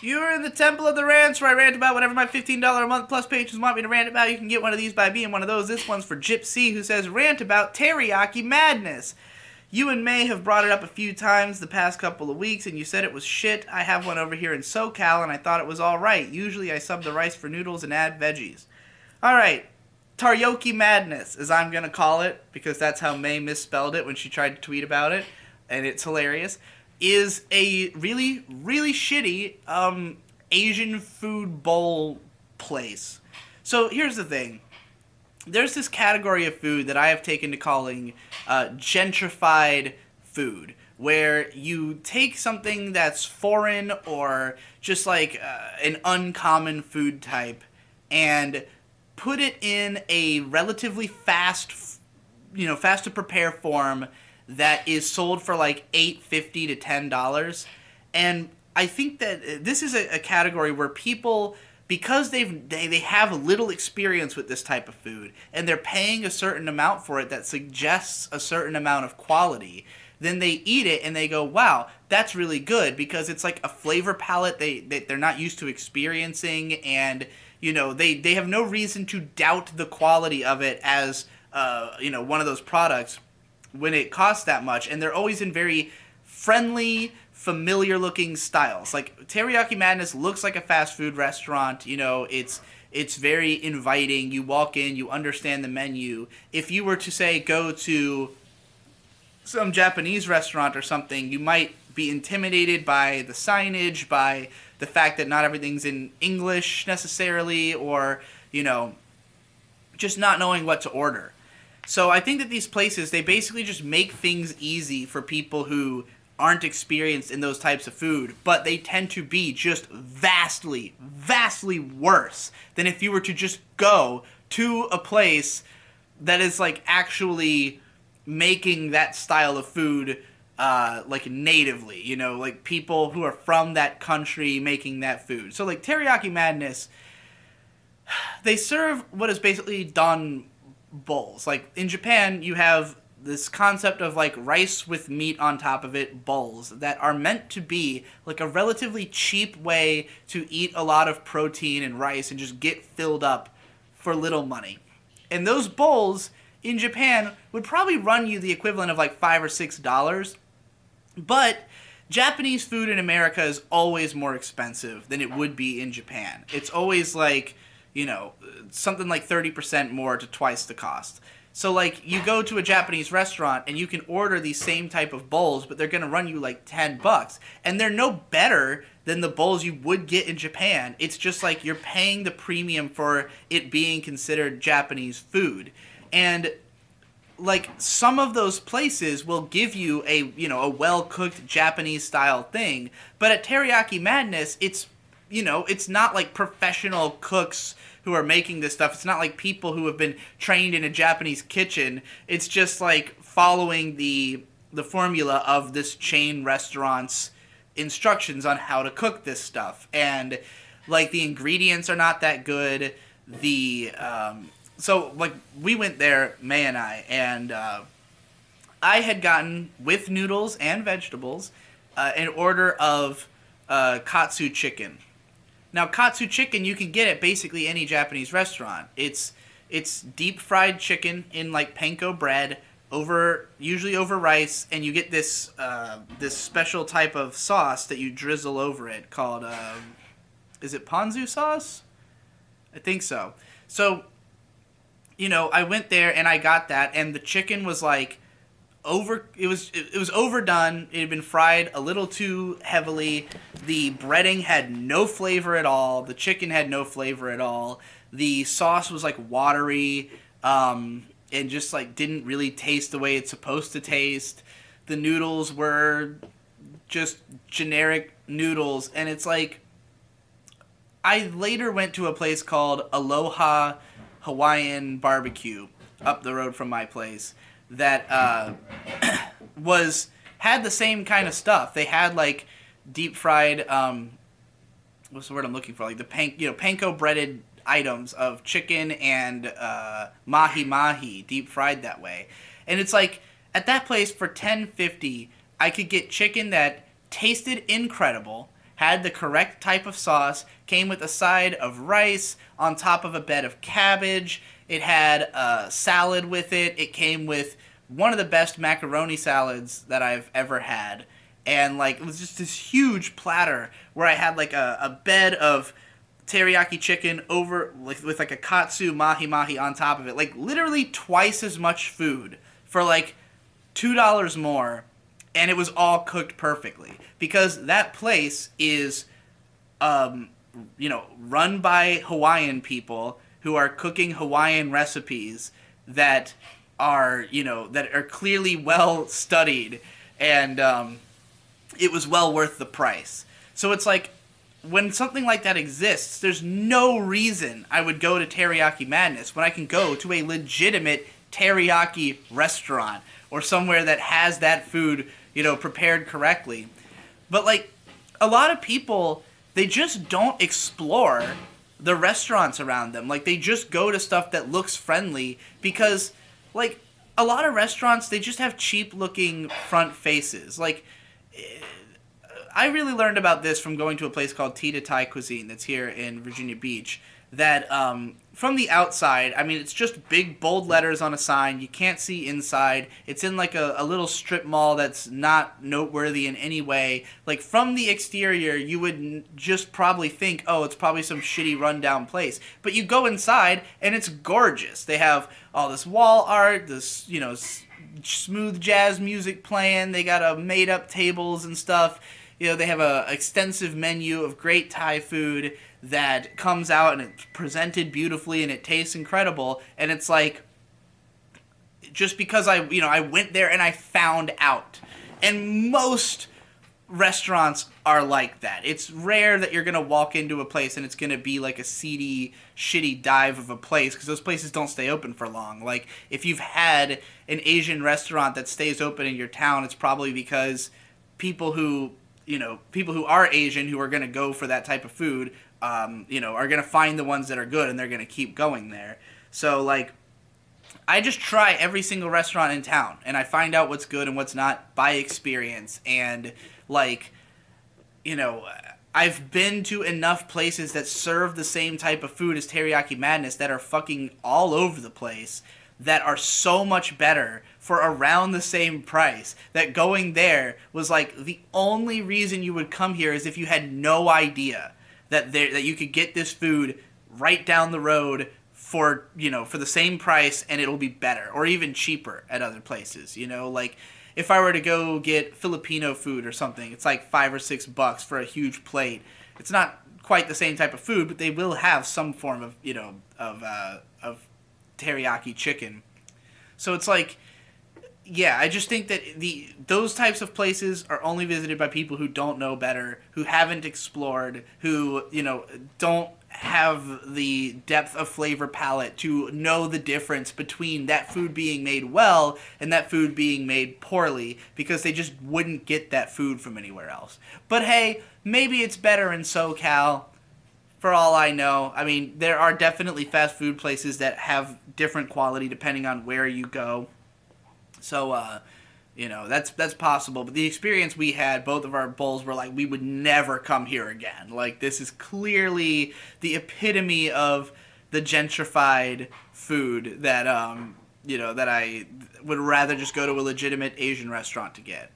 You're in the Temple of the Rants, where I rant about whatever my $15 a month plus patrons want me to rant about. You can get one of these by being one of those. This one's for Gypsy, who says, rant about teriyaki madness. You and May have brought it up a few times the past couple of weeks, and you said it was shit. I have one over here in SoCal, and I thought it was alright. Usually I sub the rice for noodles and add veggies. Alright, Teriyaki madness, as I'm gonna call it, because that's how May misspelled it when she tried to tweet about it, and it's hilarious, is a really, really shitty Asian food bowl place. So here's the thing. There's this category of food that I have taken to calling gentrified food, where you take something that's foreign or just like an uncommon food type and put it in a relatively fast to prepare form that is sold for like $8.50 to $10. And I think that this is a category where people, because they have little experience with this type of food and they're paying a certain amount for it that suggests a certain amount of quality, then they eat it and they go, wow, that's really good, because it's like a flavor palette they're not used to experiencing, and they have no reason to doubt the quality of it as one of those products when it costs that much. And they're always in very friendly, familiar looking styles. Like Teriyaki Madness looks like a fast food restaurant. It's very inviting. You walk in, you understand the menu. If you were to say go to some Japanese restaurant or something, you might be intimidated by the signage, by the fact that not everything's in English necessarily, or just not knowing what to order. So I think that these places, they basically just make things easy for people who aren't experienced in those types of food, but they tend to be just vastly, vastly worse than if you were to just go to a place that is like actually making that style of food like natively, like people who are from that country making that food. So like Teriyaki Madness, they serve what is basically don bowls. Like in Japan, you have this concept of like rice with meat on top of it bowls that are meant to be like a relatively cheap way to eat a lot of protein and rice and just get filled up for little money. And those bowls in Japan would probably run you the equivalent of like $5 or $6, but Japanese food in America is always more expensive than it would be in Japan. It's always like, something like 30% more to twice the cost. So like you go to a Japanese restaurant and you can order these same type of bowls, but they're going to run you like $10, and they're no better than the bowls you would get in Japan. It's just like you're paying the premium for it being considered Japanese food. And like some of those places will give you a well cooked Japanese style thing, but at Teriyaki Madness, it's not like professional cooks who are making this stuff. It's not like people who have been trained in a Japanese kitchen. It's just like following the formula of this chain restaurant's instructions on how to cook this stuff. And like the ingredients are not that good. So like we went there, May and I had gotten, with noodles and vegetables, an order of katsu chicken. Now, katsu chicken you can get at basically any Japanese restaurant. It's deep fried chicken in like panko bread, usually over rice, and you get this special type of sauce that you drizzle over it called is it ponzu sauce? I think so. So I went there and I got that, and the chicken was like it was overdone. It had been fried a little too heavily. The breading had no flavor at all. The chicken had no flavor at all. The sauce was like watery, and just like didn't really taste the way it's supposed to taste. The noodles were just generic noodles, and it's like I later went to a place called Aloha Hawaiian Barbecue up the road from my place that had the same kind of stuff. They had like deep fried what's the word I'm looking for? Like the panko breaded items of chicken and mahi mahi deep fried that way. And it's like at that place for $10.50 I could get chicken that tasted incredible, had the correct type of sauce, came with a side of rice on top of a bed of cabbage. It had a salad with it. It came with one of the best macaroni salads that I've ever had. And like it was just this huge platter where I had like a bed of teriyaki chicken over with like a katsu mahi mahi on top of it. Like literally twice as much food for like $2 more, and it was all cooked perfectly because that place is run by Hawaiian people who are cooking Hawaiian recipes that are that are clearly well studied, and it was well worth the price. So it's like when something like that exists, there's no reason I would go to Teriyaki Madness when I can go to a legitimate teriyaki restaurant or somewhere that has that food, prepared correctly. But like a lot of people, they just don't explore the restaurants around them. Like they just go to stuff that looks friendly because like a lot of restaurants, they just have cheap looking front faces. Like I really learned about this from going to a place called Tea to Thai Cuisine that's here in Virginia Beach. That from the outside, I mean, it's just big, bold letters on a sign. You can't see inside. It's in like a little strip mall that's not noteworthy in any way. Like from the exterior, you would just probably think, oh, it's probably some shitty rundown place. But you go inside, and it's gorgeous. They have all this wall art, this, smooth jazz music playing. They got made-up tables and stuff. They have a extensive menu of great Thai food that comes out and it's presented beautifully and it tastes incredible. And it's like, just because I went there and I found out. And most restaurants are like that. It's rare that you're going to walk into a place and it's going to be like a seedy, shitty dive of a place because those places don't stay open for long. Like, if you've had an Asian restaurant that stays open in your town, it's probably because people who are Asian who are going to go for that type of food, are going to find the ones that are good and they're going to keep going there. So, like, I just try every single restaurant in town and I find out what's good and what's not by experience. And, like, I've been to enough places that serve the same type of food as Teriyaki Madness that are fucking all over the place that are so much better for around the same price that going there was like the only reason you would come here is if you had no idea that you could get this food right down the road for the same price and it'll be better or even cheaper at other places. Like if I were to go get Filipino food or something, it's like $5 or $6 for a huge plate. It's not quite the same type of food, but they will have some form of of teriyaki chicken. So it's like, yeah, I just think that those types of places are only visited by people who don't know better, who haven't explored, who don't have the depth of flavor palette to know the difference between that food being made well and that food being made poorly, because they just wouldn't get that food from anywhere else. But hey, maybe it's better in SoCal. For all I know. I mean, there are definitely fast food places that have different quality depending on where you go. So, that's possible. But the experience we had, both of our bowls were like, we would never come here again. Like, this is clearly the epitome of the gentrified food that, that I would rather just go to a legitimate Asian restaurant to get.